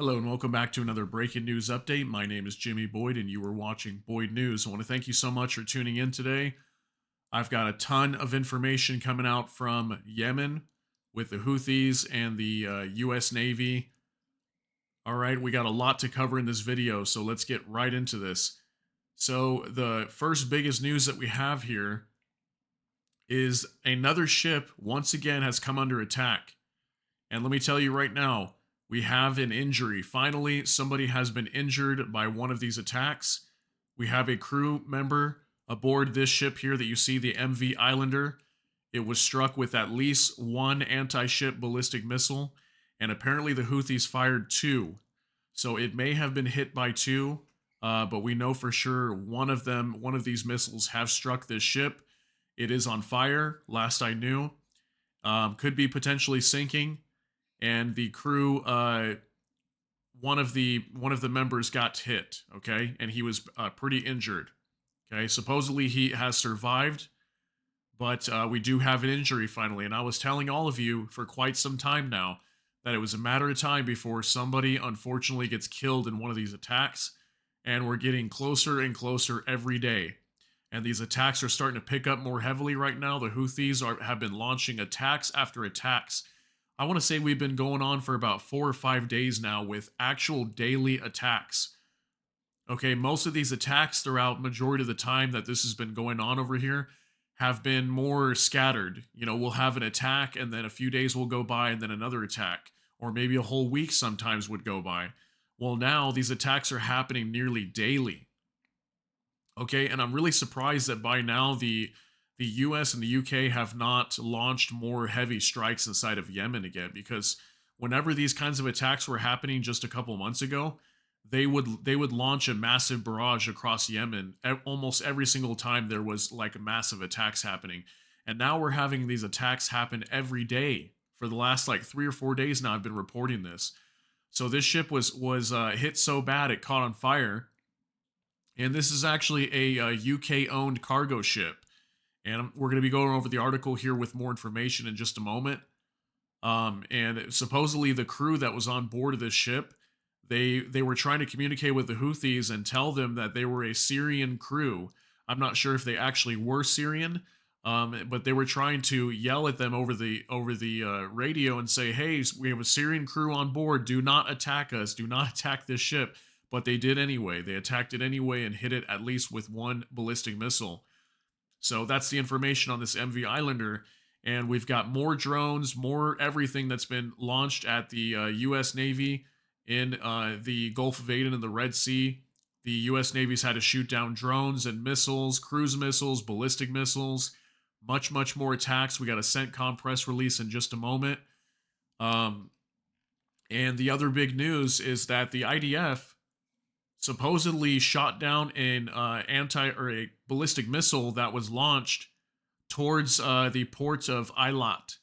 Hello and welcome back to another breaking news update. My name is Jimmy Boyd and you are watching Boyd News. I want to thank you so much for tuning in today. I've got a ton of information coming out from Yemen with the Houthis and the U.S. Navy. All right, we got a lot to cover in this video, so let's get right into this. So, the first biggest news that we have here is another ship once again has come under attack. And let me tell you right now, we have an injury. Finally, somebody has been injured by one of these attacks. We have a crew member aboard this ship here that you see, the MV Islander. It was struck with at least one anti-ship ballistic missile, and apparently the Houthis fired two. So it may have been hit by two, but we know for sure one of these missiles have struck this ship. It is on fire, last I knew. Could be potentially sinking. And the crew, one of the members got hit, okay, and he was pretty injured. Okay, supposedly he has survived, but we do have an injury finally. And I was telling all of you for quite some time now that it was a matter of time before somebody unfortunately gets killed in one of these attacks, and we're getting closer and closer every day. And these attacks are starting to pick up more heavily right now. The Houthis have been launching attacks after attacks. I want to say we've been going on for about 4 or 5 days now with actual daily attacks. Okay, most of these attacks throughout majority of the time that this has been going on over here have been more scattered. You know, we'll have an attack and then a few days will go by and then another attack, or maybe a whole week sometimes would go by. Well, now these attacks are happening nearly daily. Okay, and I'm really surprised that by now the US and the UK have not launched more heavy strikes inside of Yemen again, because whenever these kinds of attacks were happening just a couple months ago, they would launch a massive barrage across Yemen almost every single time there was like massive attacks happening. And now we're having these attacks happen every day for the last like 3 or 4 days now. I've been reporting this. So this ship was hit so bad it caught on fire. And this is actually a UK owned cargo ship. And we're going to be going over the article here with more information in just a moment. And supposedly the crew that was on board of this ship, they were trying to communicate with the Houthis and tell them that they were a Syrian crew. I'm not sure if they actually were Syrian, but they were trying to yell at them over the radio and say, "Hey, we have a Syrian crew on board. Do not attack us. Do not attack this ship." But they did anyway. They attacked it anyway and hit it at least with one ballistic missile. So that's the information on this MV Islander. And we've got more drones, more everything that's been launched at the U.S. Navy in the Gulf of Aden and the Red Sea. The U.S. Navy's had to shoot down drones and missiles, cruise missiles, ballistic missiles, much, much more attacks. We got a CENTCOM press release in just a moment. And the other big news is that the IDF supposedly shot down a ballistic missile that was launched towards the port of Eilat.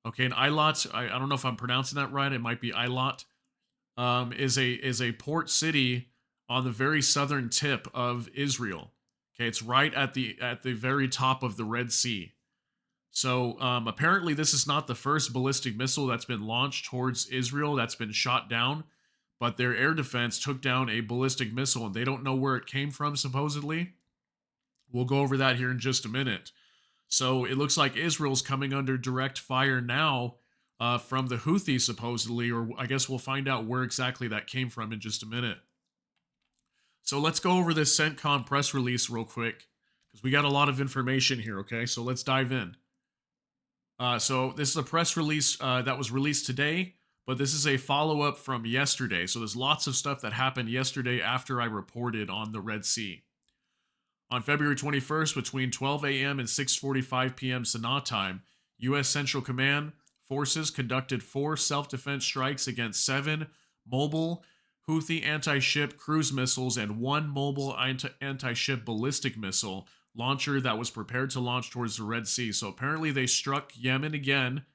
Okay, and Eilat, I don't know if I'm pronouncing that right. It might be Eilat. Is a port city on the very southern tip of Israel. Okay, it's right at the very top of the Red Sea. So apparently, this is not the first ballistic missile that's been launched towards Israel that's been shot down. But their air defense took down a ballistic missile, and they don't know where it came from, supposedly. We'll go over that here in just a minute. So it looks like Israel's coming under direct fire now from the Houthis, supposedly, or I guess we'll find out where exactly that came from in just a minute. So let's go over this CENTCOM press release real quick, because we got a lot of information here, okay? So let's dive in. So this is a press release that was released today, but this is a follow-up from yesterday. So there's lots of stuff that happened yesterday after I reported on the Red Sea. On February 21st, between 12 a.m. and 6:45 p.m. Sanaa time, U.S. Central Command forces conducted 4 self-defense strikes against 7 mobile Houthi anti-ship cruise missiles and 1 mobile anti-ship ballistic missile launcher that was prepared to launch towards the Red Sea. So apparently they struck Yemen again.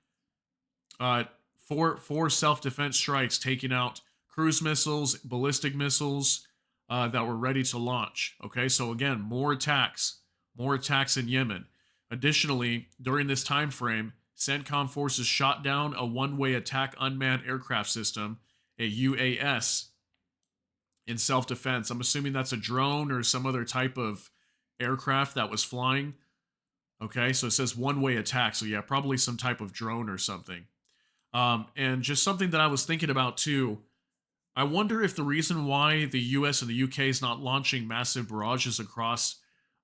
Four self-defense strikes, taking out cruise missiles, ballistic missiles that were ready to launch. Okay, so again, more attacks in Yemen. Additionally, during this time frame, CENTCOM forces shot down a one-way attack unmanned aircraft system a UAS in self-defense. I'm assuming that's a drone or some other type of aircraft that was flying. Okay, so it says one-way attack. So yeah, probably some type of drone or something. And just something that I was thinking about too. I wonder if the reason why the U.S. and the U.K. is not launching massive barrages across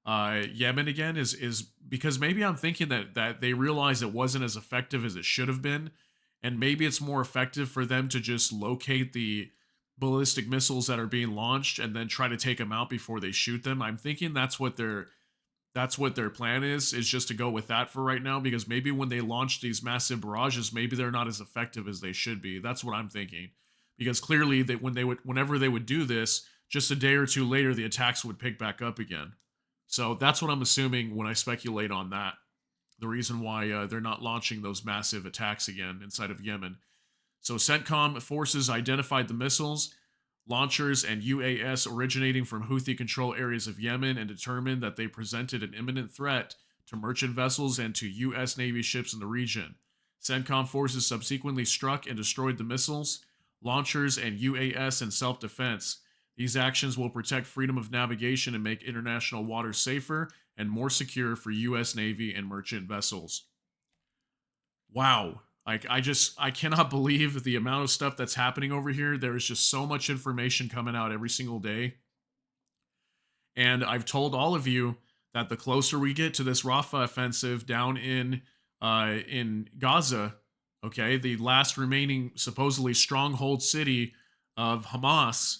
Yemen again is because maybe I'm thinking that they realize it wasn't as effective as it should have been, and maybe it's more effective for them to just locate the ballistic missiles that are being launched and then try to take them out before they shoot them. I'm thinking that's what their plan is just to go with that for right now, because maybe when they launch these massive barrages, maybe they're not as effective as they should be. That's what I'm thinking, because clearly that whenever they would do this, just a day or two later the attacks would pick back up again. So that's what I'm assuming when I speculate on that, the reason why they're not launching those massive attacks again inside of Yemen. So CENTCOM forces identified the missiles, launchers, and UAS originating from Houthi control areas of Yemen and determined that they presented an imminent threat to merchant vessels and to U.S. Navy ships in the region. CENTCOM forces subsequently struck and destroyed the missiles, launchers, and UAS in self-defense. These actions will protect freedom of navigation and make international waters safer and more secure for U.S. Navy and merchant vessels. Wow. Like, I cannot believe the amount of stuff that's happening over here. There is just so much information coming out every single day. And I've told all of you that the closer we get to this Rafah offensive down in Gaza, okay, the last remaining supposedly stronghold city of Hamas,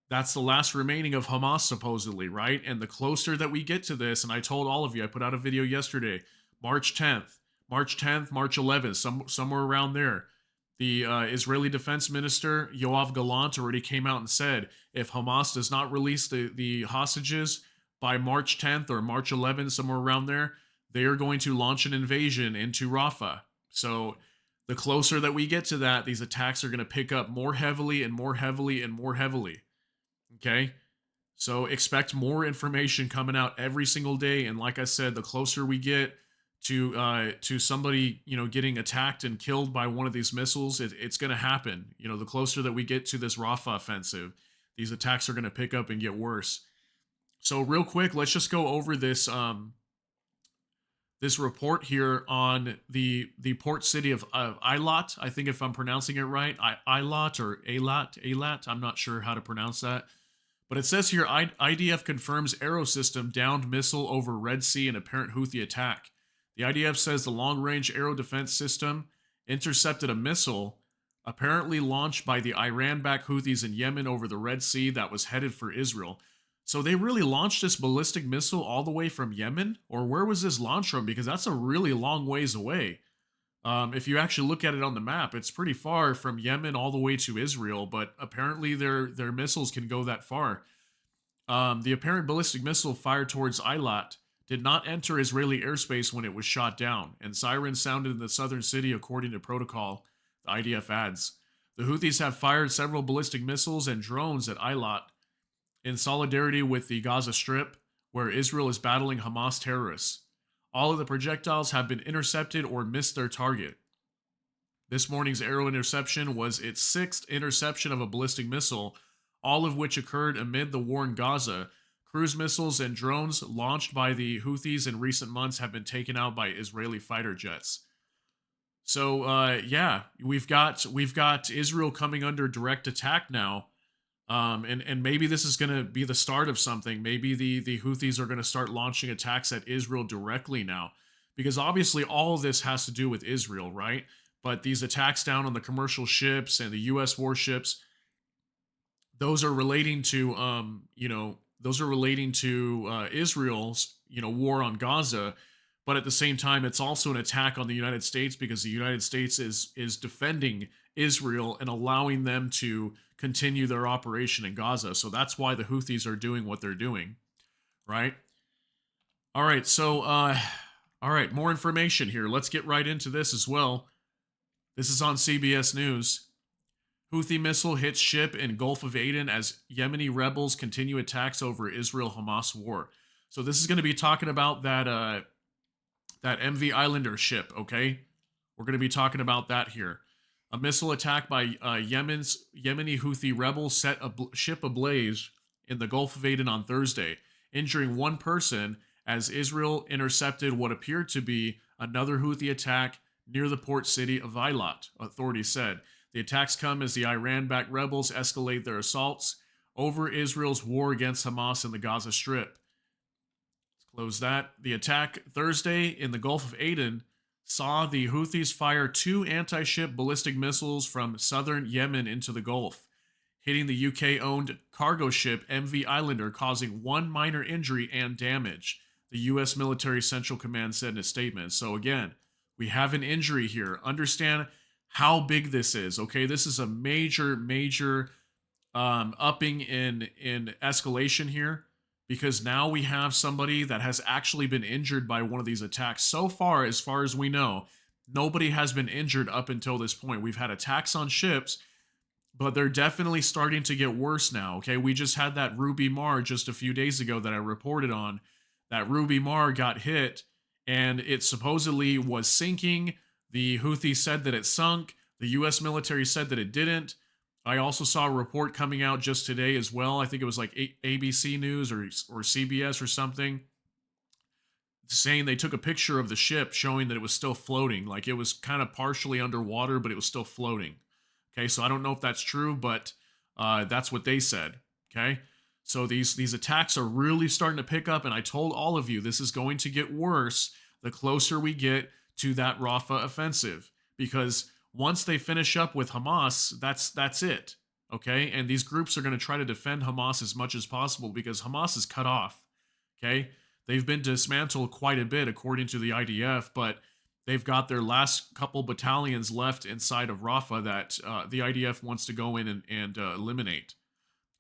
that's the last remaining of Hamas supposedly, right? And the closer that we get to this, and I told all of you, I put out a video yesterday, March 10th, March 10th, March 11th, somewhere around there. The Israeli Defense Minister, Yoav Gallant, already came out and said, if Hamas does not release the hostages by March 10th or March 11th, somewhere around there, they are going to launch an invasion into Rafah. So the closer that we get to that, these attacks are going to pick up more heavily and more heavily and more heavily. Okay? So expect more information coming out every single day. And like I said, the closer we get to somebody, getting attacked and killed by one of these missiles, it's going to happen. The closer that we get to this Rafah offensive, these attacks are going to pick up and get worse. So real quick, let's just go over this this report here on the port city of Eilat. I think if I'm pronouncing it right, Eilat or Eilat. I'm not sure how to pronounce that. But it says here, IDF confirms Arrow system downed missile over Red Sea in apparent Houthi attack. The IDF says the long-range Arrow defense system intercepted a missile apparently launched by the Iran-backed Houthis in Yemen over the Red Sea that was headed for Israel. So they really launched this ballistic missile all the way from Yemen? Or where was this launched from? Because that's a really long ways away. If you actually look at it on the map, it's pretty far from Yemen all the way to Israel, but apparently their missiles can go that far. The apparent ballistic missile fired towards Eilat did not enter Israeli airspace when it was shot down, and sirens sounded in the southern city according to protocol, the IDF adds. The Houthis have fired several ballistic missiles and drones at Eilat in solidarity with the Gaza Strip, where Israel is battling Hamas terrorists. All of the projectiles have been intercepted or missed their target. This morning's Arrow interception was its sixth interception of a ballistic missile, all of which occurred amid the war in Gaza. Cruise missiles and drones launched by the Houthis in recent months have been taken out by Israeli fighter jets. So, yeah, we've got Israel coming under direct attack now. And maybe this is going to be the start of something. Maybe the Houthis are going to start launching attacks at Israel directly now, because obviously all of this has to do with Israel, right? But these attacks down on the commercial ships and the U.S. warships, those are relating to, Israel's, war on Gaza. But at the same time, it's also an attack on the United States, because the United States is defending Israel and allowing them to continue their operation in Gaza. So that's why the Houthis are doing what they're doing, right? All right, so, all right, more information here. Let's get right into this as well. This is on CBS News. Houthi missile hits ship in Gulf of Aden as Yemeni rebels continue attacks over Israel-Hamas war. So this is going to be talking about that MV Islander ship, okay? We're going to be talking about that here. A missile attack by Yemeni Houthi rebels set a ship ablaze in the Gulf of Aden on Thursday, injuring one person as Israel intercepted what appeared to be another Houthi attack near the port city of Eilat, authorities said. The attacks come as the Iran backed rebels escalate their assaults over Israel's war against Hamas in the Gaza Strip. Let's close that. The attack Thursday in the Gulf of Aden saw the Houthis fire two anti ship ballistic missiles from southern Yemen into the Gulf, hitting the UK owned cargo ship MV Islander, causing one minor injury and damage, the U.S. Military Central Command said in a statement. So, again, we have an injury here. Understand how big this is, okay? This is a major upping in escalation here, because now we have somebody that has actually been injured by one of these attacks. So far as we know, nobody has been injured up until this point. We've had attacks on ships, but they're definitely starting to get worse now, okay? We just had that Ruby Mar just a few days ago that I reported on. That Ruby Mar got hit, and it supposedly was sinking. The Houthis said that it sunk. The U.S. military said that it didn't. I also saw a report coming out just today as well. I think it was like ABC News or CBS or something, saying they took a picture of the ship showing that it was still floating. Like it was kind of partially underwater, but it was still floating. Okay, so I don't know if that's true, but that's what they said. Okay, so these attacks are really starting to pick up, and I told all of you this is going to get worse the closer we get to that Rafah offensive, because once they finish up with Hamas, that's it. Okay, and these groups are going to try to defend Hamas as much as possible because Hamas is cut off. Okay, they've been dismantled quite a bit according to the IDF, but they've got their last couple battalions left inside of Rafah that the IDF wants to go in and eliminate.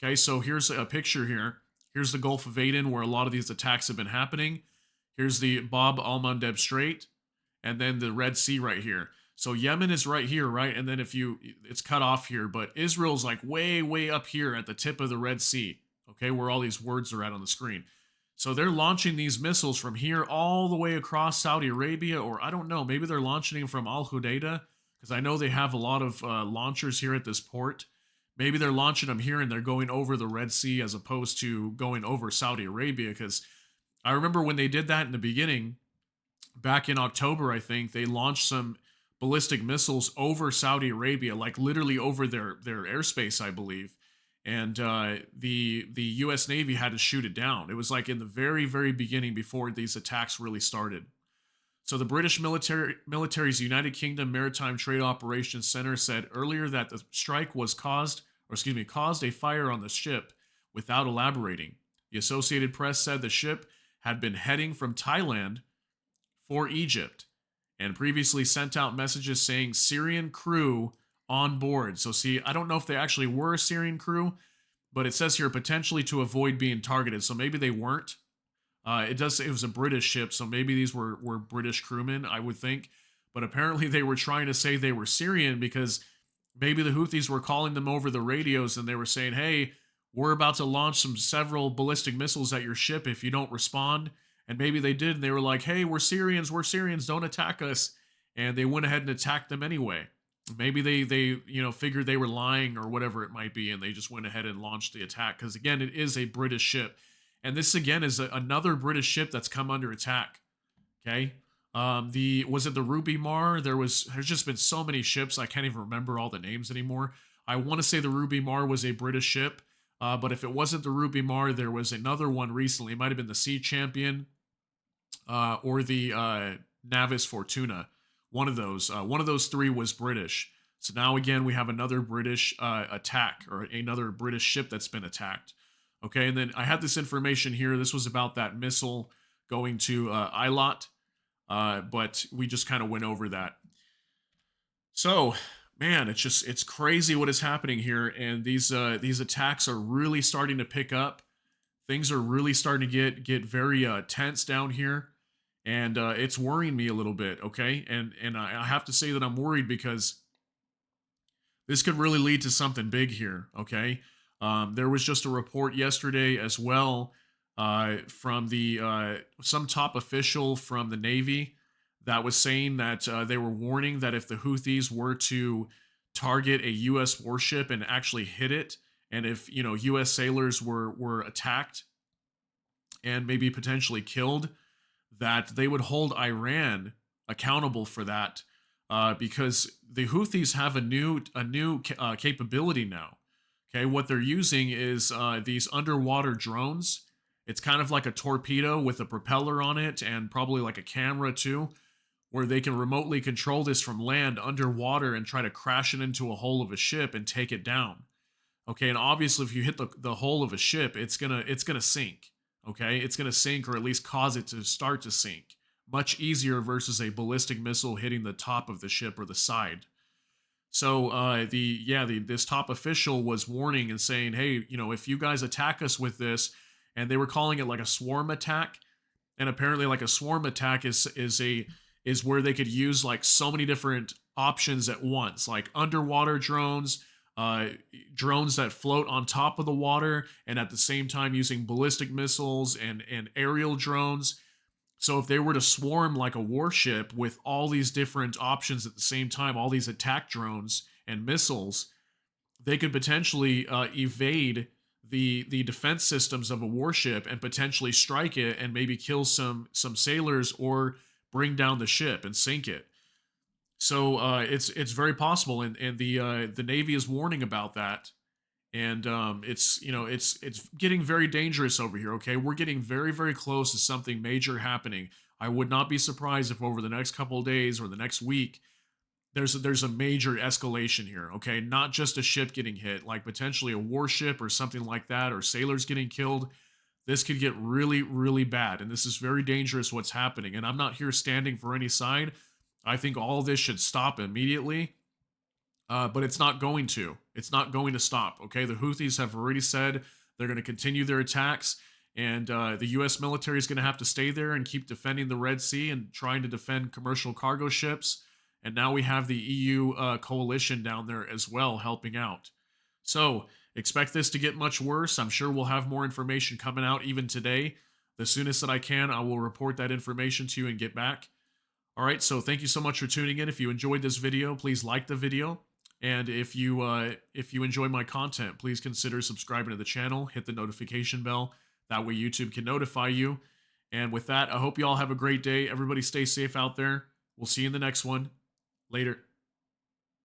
Okay, so here's a picture here. Here's the Gulf of Aden where a lot of these attacks have been happening. Here's the Bab al-Mandeb Strait, and then the Red Sea right here. So Yemen is right here, right? And then it's cut off here, but Israel's like way up here at the tip of the Red Sea, okay, where all these words are at on the screen. So they're launching these missiles from here all the way across Saudi Arabia, or I don't know, maybe they're launching them from Al Hudaydah, because I know they have a lot of launchers here at this port. Maybe they're launching them here and they're going over the Red Sea as opposed to going over Saudi Arabia, because I remember when they did that in the beginning, back in October, I think, they launched some ballistic missiles over Saudi Arabia, like literally over their airspace, I believe. And the U.S. Navy had to shoot it down. It was like in the very beginning before these attacks really started. So the British military's United Kingdom Maritime Trade Operations Center said earlier that the strike caused a fire on the ship without elaborating. The Associated Press said the ship had been heading from Thailand for Egypt and previously sent out messages saying Syrian crew on board. So see, I don't know if they actually were a Syrian crew, but it says here potentially to avoid being targeted. So maybe they weren't. It does say it was a British ship, so maybe these were British crewmen, I would think. But apparently they were trying to say they were Syrian because maybe the Houthis were calling them over the radios and they were saying, hey, we're about to launch several ballistic missiles at your ship if you don't respond. And maybe they did, and they were like, hey, we're Syrians, don't attack us. And they went ahead and attacked them anyway. Maybe they figured they were lying or whatever it might be, and they just went ahead and launched the attack. Because again, it is a British ship. And this again is another British ship that's come under attack. Okay. Was it the Ruby Mar? There's just been so many ships, I can't even remember all the names anymore. I want to say the Ruby Mar was a British ship. But if it wasn't the Ruby Mar, there was another one recently. It might have been the Sea Champion or the Navis Fortuna. One of those three was British. So now again, we have another British attack, or another British ship that's been attacked. Okay, and then I had this information here. This was about that missile going to Eilat, but we just kind of went over that. So, man, it's crazy what is happening here, and these attacks are really starting to pick up. Things are really starting to get very tense down here, and it's worrying me a little bit. Okay, and I have to say that I'm worried because this could really lead to something big here. Okay, there was just a report yesterday as well from some top official from the Navy that was saying that they were warning that if the Houthis were to target a U.S. warship and actually hit it. And if U.S. sailors were attacked and maybe potentially killed, that they would hold Iran accountable for that, because the Houthis have a new capability now. Okay, what they're using is these underwater drones. It's kind of like a torpedo with a propeller on it and probably like a camera too, where they can remotely control this from land underwater and try to crash it into a hull of a ship and take it down. Okay, and obviously if you hit the hull of a ship, it's gonna sink. Okay, it's gonna sink or at least cause it to start to sink. Much easier versus a ballistic missile hitting the top of the ship or the side. So this top official was warning and saying, hey, if you guys attack us with this, and they were calling it like a swarm attack, and apparently like a swarm attack is where they could use like so many different options at once, like underwater drones, uh, drones that float on top of the water, and at the same time using ballistic missiles and aerial drones. So if they were to swarm like a warship with all these different options at the same time, all these attack drones and missiles, they could potentially evade the defense systems of a warship and potentially strike it and maybe kill some sailors or bring down the ship and sink it. So it's very possible, and the Navy is warning about that. And it's getting very dangerous over here. Okay, we're getting very very close to something major happening. I would not be surprised if over the next couple of days or the next week there's a major escalation here. Okay, not just a ship getting hit, like potentially a warship or something like that, or sailors getting killed. This could get really really bad, and this is very dangerous what's happening. And I'm not here standing for any side. I think all of this should stop immediately, but it's not going to. It's not going to stop. Okay, the Houthis have already said they're going to continue their attacks, and the U.S. military is going to have to stay there and keep defending the Red Sea and trying to defend commercial cargo ships. And now we have the EU coalition down there as well helping out. So expect this to get much worse. I'm sure we'll have more information coming out even today. The soonest that I can, I will report that information to you and get back. All right, so thank you so much for tuning in. If you enjoyed this video, please like the video. And if you enjoy my content, please consider subscribing to the channel, hit the notification bell. That way YouTube can notify you. And with that, I hope you all have a great day. Everybody stay safe out there. We'll see you in the next one. Later.